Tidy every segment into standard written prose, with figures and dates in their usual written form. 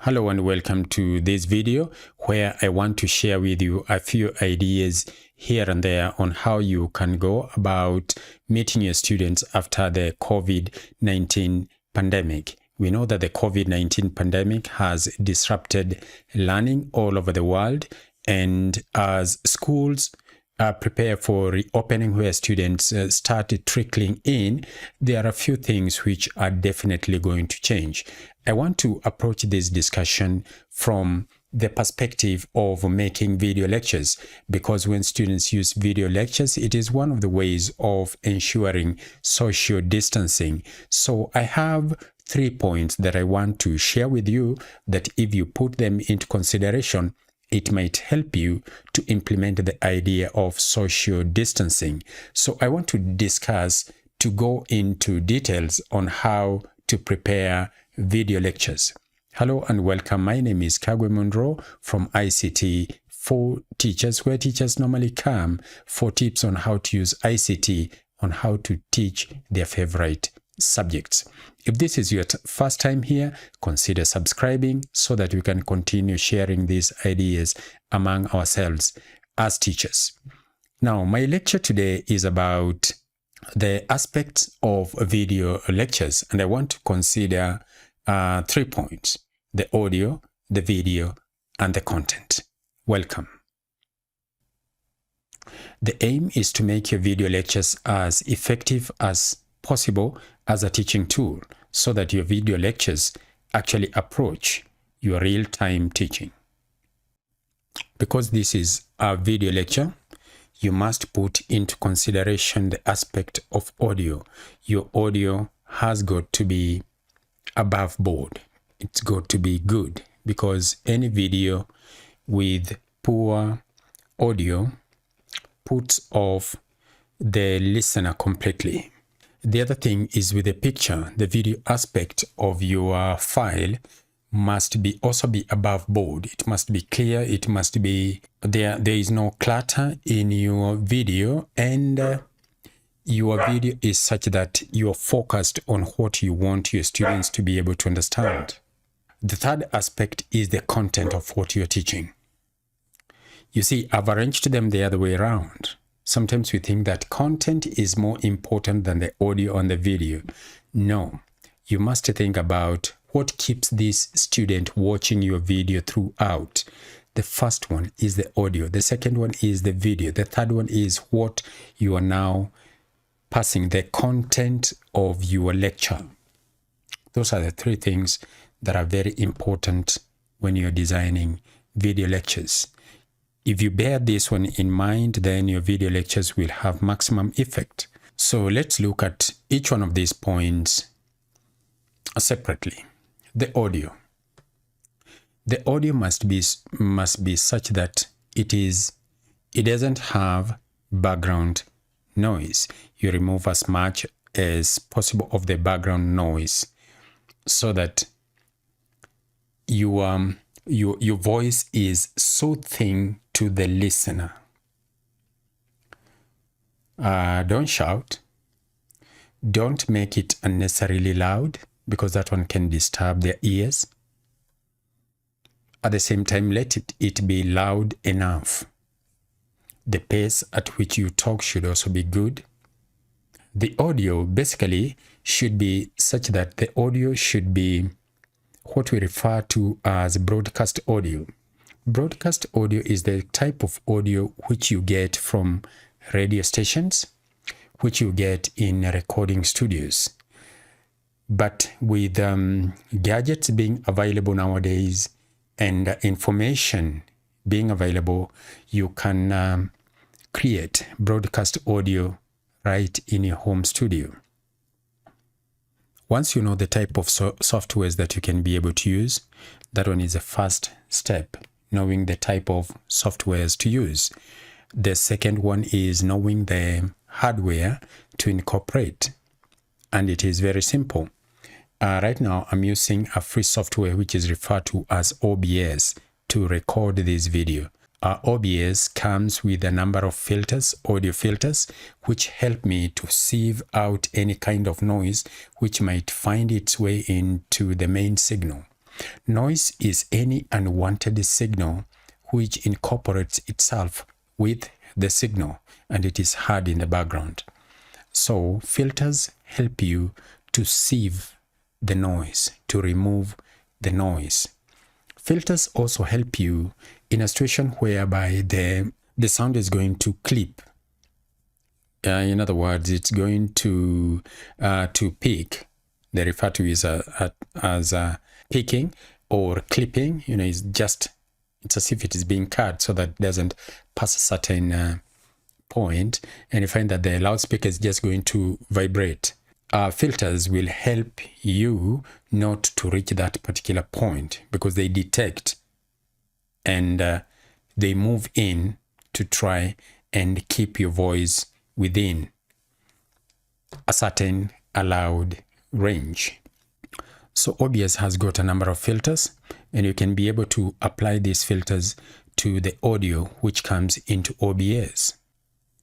Hello and welcome to this video where I want to share with you a few ideas here and there on how you can go about meeting your students after the COVID-19 pandemic. We know that the COVID-19 pandemic has disrupted learning all over the world, and as schools prepare for reopening where students started trickling in, there are a few things which are definitely going to change. I want to approach this discussion from the perspective of making video lectures, because when students use video lectures, it is one of the ways of ensuring social distancing. So I have 3 points that I want to share with you that if you put them into consideration, it might help you to implement the idea of social distancing. So I want to go into details on how to prepare video lectures. Hello and welcome. My name is Kagwe Monroe from ICT for Teachers, where teachers normally come for tips on how to use ICT, on how to teach their favorite subjects. If this is your first time here, consider subscribing so that we can continue sharing these ideas among ourselves as teachers. Now, my lecture today is about the aspects of video lectures, and I want to consider 3 points: the audio, the video, and the content. Welcome. The aim is to make your video lectures as effective as possible as a teaching tool, so that your video lectures actually approach your real-time teaching. Because this is a video lecture, you must put into consideration the aspect of audio. Your audio has got to be above board. It's got to be good, because any video with poor audio puts off the listener completely. The other thing is with the picture, the video aspect of your file must also be above board. It must be clear. It must be there is no clutter in your video, and your video is such that you are focused on what you want your students to be able to understand. The third aspect is the content of what you're teaching. You see, I've arranged them the other way around. Sometimes we think that content is more important than the audio on the video. No, you must think about what keeps this student watching your video throughout. The first one is the audio. The second one is the video. The third one is what you are now passing, the content of your lecture. Those are the 3 things that are very important when you're designing video lectures. If you bear this one in mind, then your video lectures will have maximum effect. So let's look at each one of these points separately. The audio. The audio must be such that it doesn't have background noise. You remove as much as possible of the background noise so that your voice is soothing to the listener. Don't shout. Don't make it unnecessarily loud, because that one can disturb their ears. At the same time, let it be loud enough. The pace at which you talk should also be good. The audio basically should be such that the audio should be what we refer to as broadcast audio. Broadcast audio is the type of audio which you get from radio stations, which you get in recording studios. But with gadgets being available nowadays and information being available, you can create broadcast audio right in your home studio. Once you know the type of softwares that you can be able to use, that one is the first step, knowing the type of softwares to use. The second one is knowing the hardware to incorporate, and it is very simple. Right now, I'm using a free software which is referred to as OBS to record this video. OBS comes with a number of filters, audio filters, which help me to sieve out any kind of noise which might find its way into the main signal. Noise is any unwanted signal which incorporates itself with the signal and it is heard in the background. So filters help you to sieve the noise, to remove the noise. Filters also help you in a situation whereby the sound is going to clip. In other words, it's going to peak. They refer to it as peaking or clipping. It's as if it is being cut so that it doesn't pass a certain point, and you find that the loudspeaker is just going to vibrate. Filters will help you not to reach that particular point because they detect and they move in to try and keep your voice within a certain allowed range. So OBS has got a number of filters, and you can be able to apply these filters to the audio which comes into OBS.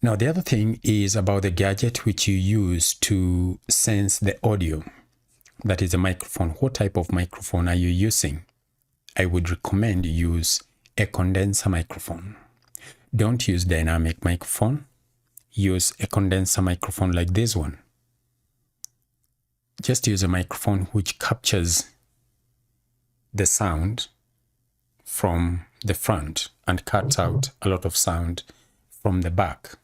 Now, the other thing is about the gadget which you use to sense the audio. That is a microphone. What type of microphone are you using? I would recommend you use a condenser microphone. Don't use dynamic microphone. Use a condenser microphone like this one. Just use a microphone which captures the sound from the front and cuts out a lot of sound from the back.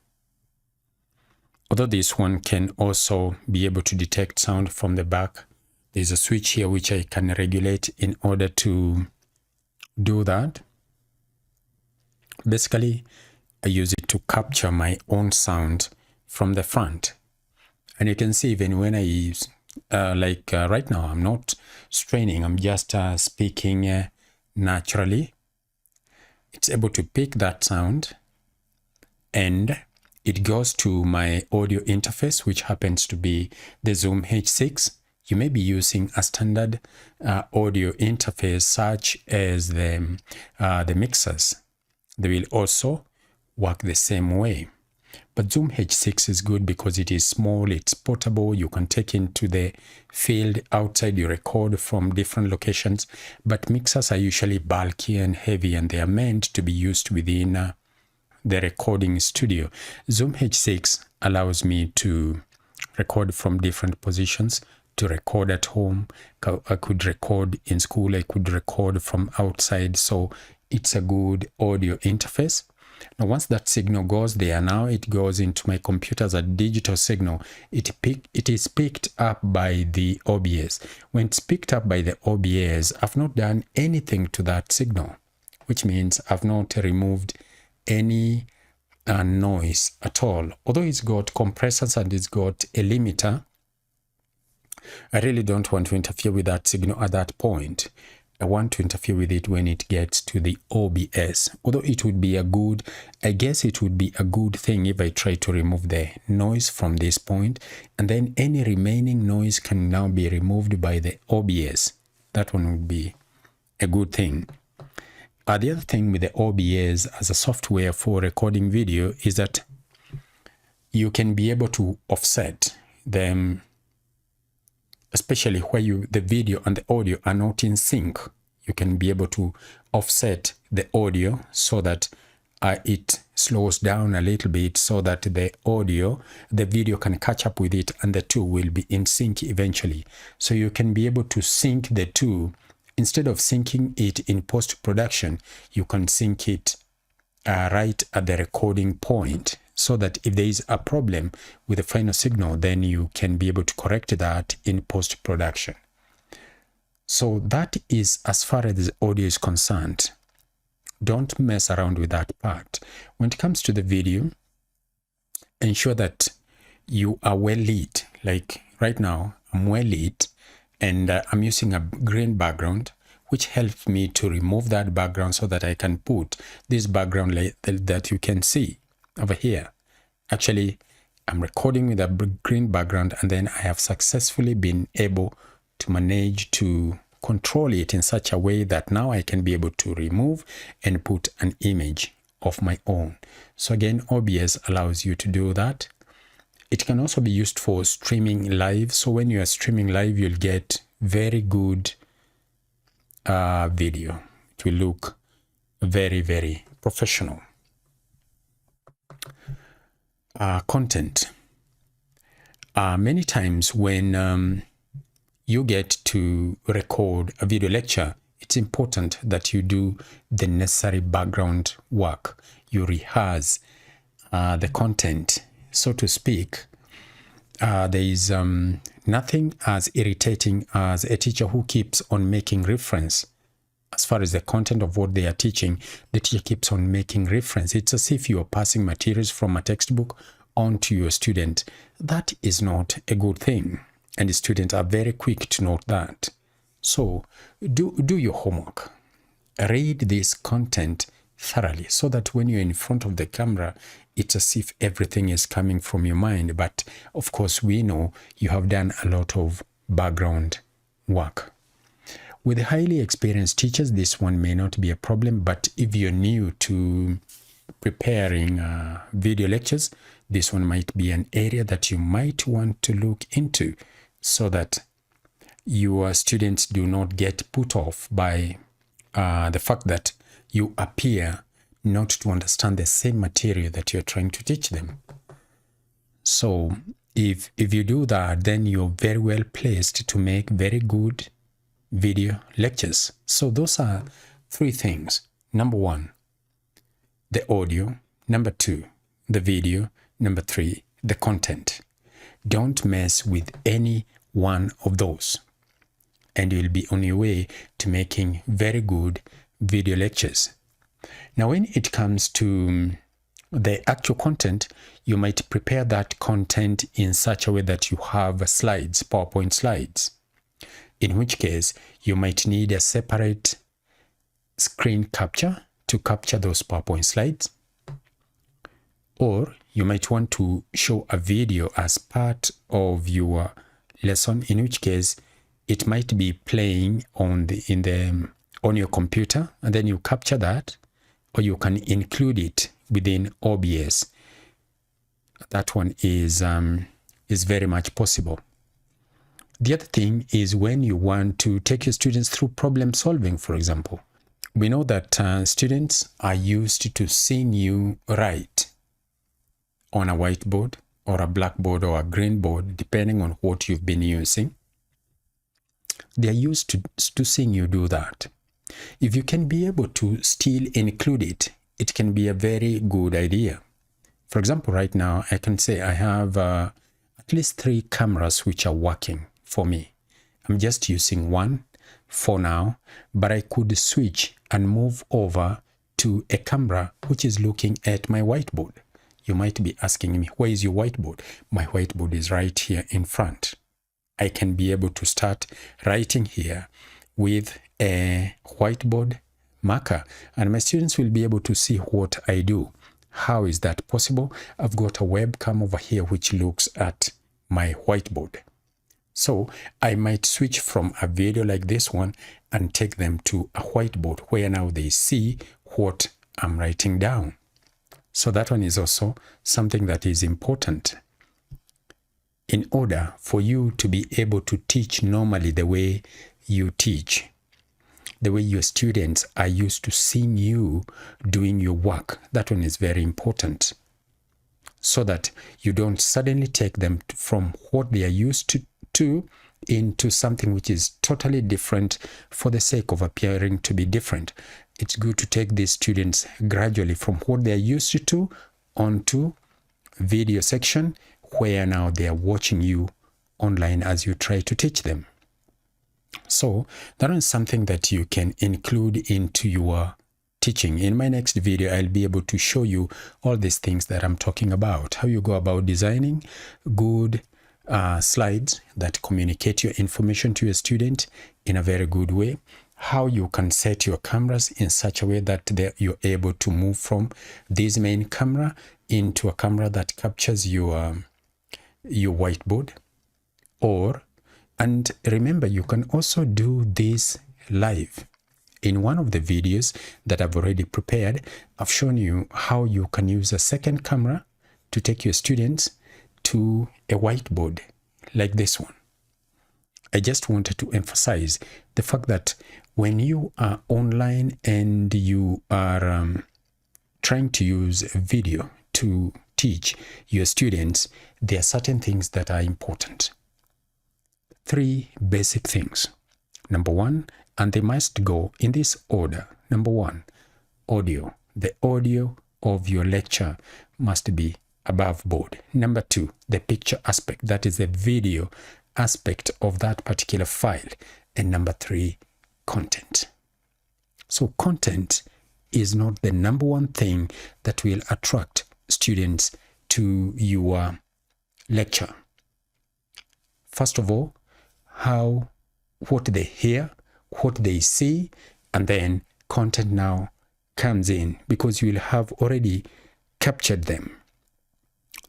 Although this one can also be able to detect sound from the back, there's a switch here which I can regulate in order to do that. Basically, I use it to capture my own sound from the front. And you can see even when I use, right now, I'm not straining, I'm just speaking naturally. It's able to pick that sound and it goes to my audio interface, which happens to be the Zoom H6. You may be using a standard audio interface such as the mixers. They will also work the same way. But Zoom H6 is good because it is small, it's portable, you can take into the field outside, you record from different locations. But mixers are usually bulky and heavy, and they are meant to be used within the recording studio. Zoom H6 allows me to record from different positions, to record at home. I could record in school, I could record from outside. So it's a good audio interface. Now, once that signal goes there, now it goes into my computer as a digital signal. It is picked up by the OBS. When it's picked up by the OBS, I've not done anything to that signal, which means I've not removed any noise at all. Although it's got compressors and it's got a limiter, I really don't want to interfere with that signal at that point. I want to interfere with it when it gets to the OBS. Although it would be I guess it would be a good thing if I try to remove the noise from this point, and then any remaining noise can now be removed by the OBS. That one would be a good thing. The other thing with the OBS as a software for recording video is that you can be able to offset them, especially where the video and the audio are not in sync. You can be able to offset the audio so that it slows down a little bit so that the video can catch up with it, and the two will be in sync eventually. So you can be able to sync the two. Instead of syncing it in post-production, you can sync it right at the recording point, so that if there is a problem with the final signal, then you can be able to correct that in post-production. So that is as far as the audio is concerned. Don't mess around with that part. When it comes to the video, ensure that you are well lit. Like right now, I'm well lit, and I'm using a green background, which helps me to remove that background so that I can put this background that you can see over here. Actually, I'm recording with a green background, and then I have successfully been able to manage to control it in such a way that now I can be able to remove and put an image of my own. So again, OBS allows you to do that. It can also be used for streaming live. So when you are streaming live, you'll get very good video. It will look very, very professional. Content. Many times when you get to record a video lecture, it's important that you do the necessary background work. You rehearse the content, so to speak. There is nothing as irritating as a teacher who keeps on making reference. As far as the content of what they are teaching, the teacher keeps on making reference. It's as if you are passing materials from a textbook on to your student. That is not a good thing, and the students are very quick to note that. So do your homework. Read this content thoroughly so that when you're in front of the camera, it's as if everything is coming from your mind. But of course, we know you have done a lot of background work. With highly experienced teachers, this one may not be a problem, but if you're new to preparing video lectures, this one might be an area that you might want to look into so that your students do not get put off by the fact that you appear not to understand the same material that you're trying to teach them. So if you do that, then you're very well placed to make very good video lectures. So those are three things. Number one, the audio. Number two, the video. Number three, the content. Don't mess with any one of those, and you'll be on your way to making very good video lectures. Now, when it comes to the actual content, you might prepare that content in such a way that you have slides, PowerPoint slides, in which case you might need a separate screen capture to capture those PowerPoint slides. Or you might want to show a video as part of your lesson, in which case it might be playing on your computer, and then you capture that, or you can include it within OBS. That one is very much possible. The other thing is when you want to take your students through problem solving, for example. We know that students are used to seeing you write on a whiteboard or a blackboard or a green board, depending on what you've been using. They are used to seeing you do that. If you can be able to still include it, it can be a very good idea. For example, right now, I can say I have at least 3 cameras which are working for me. I'm just using one for now, but I could switch and move over to a camera which is looking at my whiteboard. You might be asking me, where is your whiteboard? My whiteboard is right here in front. I can be able to start writing here with a whiteboard marker, and my students will be able to see what I do. How is that possible? I've got a webcam over here which looks at my whiteboard. So I might switch from a video like this one and take them to a whiteboard where now they see what I'm writing down. So that one is also something that is important. In order for you to be able to teach normally the way you teach, the way your students are used to seeing you doing your work, that one is very important. So that you don't suddenly take them from what they are used to into something which is totally different for the sake of appearing to be different. It's good to take these students gradually from what they are used to onto video section, where now they are watching you online as you try to teach them. So that is something that you can include into your teaching. In my next video, I'll be able to show you all these things that I'm talking about, how you go about designing good slides that communicate your information to your student in a very good way, how you can set your cameras in such a way that you're able to move from this main camera into a camera that captures your whiteboard. And remember, you can also do this live. In one of the videos that I've already prepared, I've shown you how you can use a second camera to take your students to a whiteboard like this one. I just wanted to emphasize the fact that when you are online and you are trying to use video to teach your students, there are certain things that are important. 3 basic things. Number 1, and they must go in this order. Number 1, audio. The audio of your lecture must be above board. Number 2, the picture aspect, that is the video aspect of that particular file. And number 3, content. So content is not the number one thing that will attract students to your lecture. First of all, what they hear, what they see, and then content now comes in because you will have already captured them.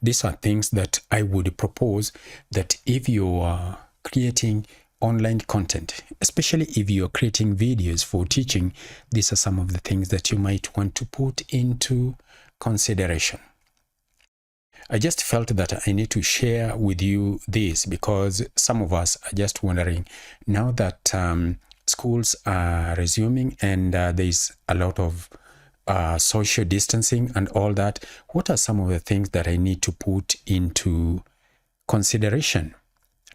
These are things that I would propose that if you are creating online content, especially if you're creating videos for teaching, these are some of the things that you might want to put into consideration. I just felt that I need to share with you this because some of us are just wondering now that schools are resuming and there's a lot of social distancing and all that, what are some of the things that I need to put into consideration?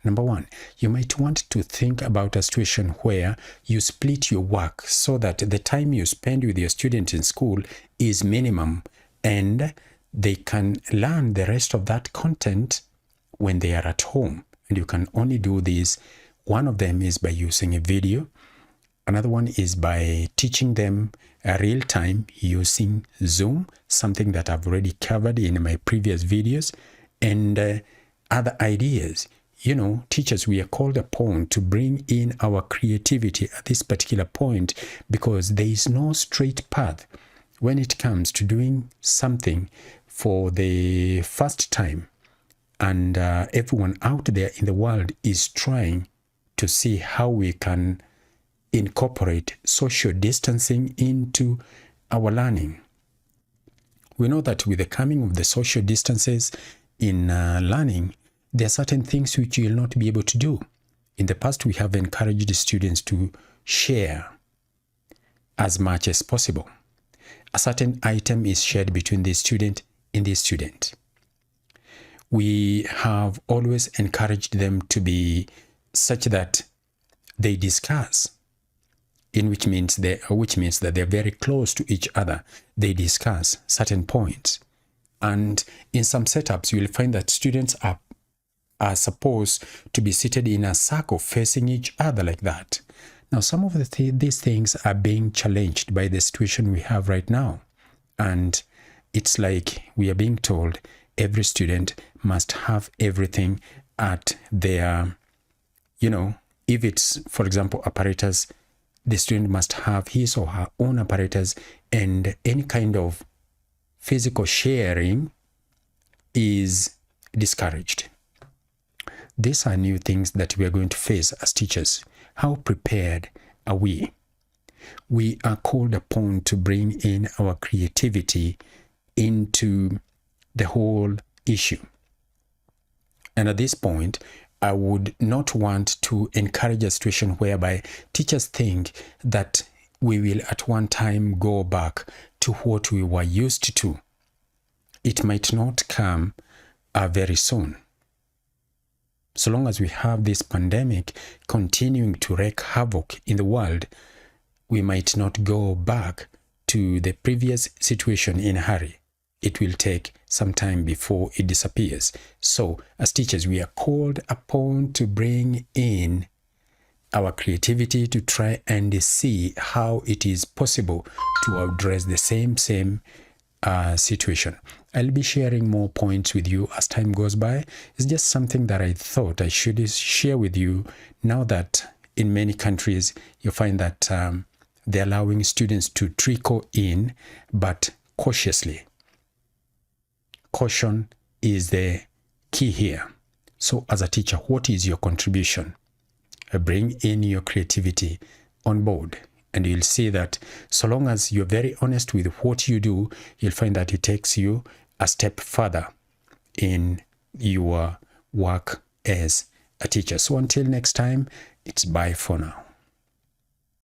Number 1, you might want to think about a situation where you split your work so that the time you spend with your student in school is minimum and they can learn the rest of that content when they are at home. And you can only do this. One of them is by using a video. Another one is by teaching them real time using Zoom, something that I've already covered in my previous videos, and other ideas. You know, teachers, we are called upon to bring in our creativity at this particular point because there is no straight path when it comes to doing something for the first time. And everyone out there in the world is trying to see how we can incorporate social distancing into our learning. We know that with the coming of the social distances in learning, there are certain things which you will not be able to do. In the past, we have encouraged students to share as much as possible. A certain item is shared between the student and the student. We have always encouraged them to be such that they discuss, which means that they're very close to each other. They discuss certain points. And in some setups, you will find that students are supposed to be seated in a circle facing each other like that. Now, some of these things are being challenged by the situation we have right now. And it's like we are being told every student must have everything at their, if it's, for example, apparatus, the student must have his or her own apparatus, and any kind of physical sharing is discouraged. These are new things that we are going to face as teachers. How prepared are we? We are called upon to bring in our creativity into the whole issue. And at this point, I would not want to encourage a situation whereby teachers think that we will at one time go back to what we were used to. It might not come very soon. So long as we have this pandemic continuing to wreak havoc in the world, we might not go back to the previous situation in a hurry. It will take some time before it disappears. So, as teachers, we are called upon to bring in our creativity to try and see how it is possible to address the same situation. I'll be sharing more points with you as time goes by. It's just something that I thought I should share with you now that in many countries you find that they're allowing students to trickle in, but cautiously. Caution is the key here. So as a teacher, what is your contribution? Bring in your creativity on board. And you'll see that so long as you're very honest with what you do, you'll find that it takes you a step further in your work as a teacher. So until next time, it's bye for now.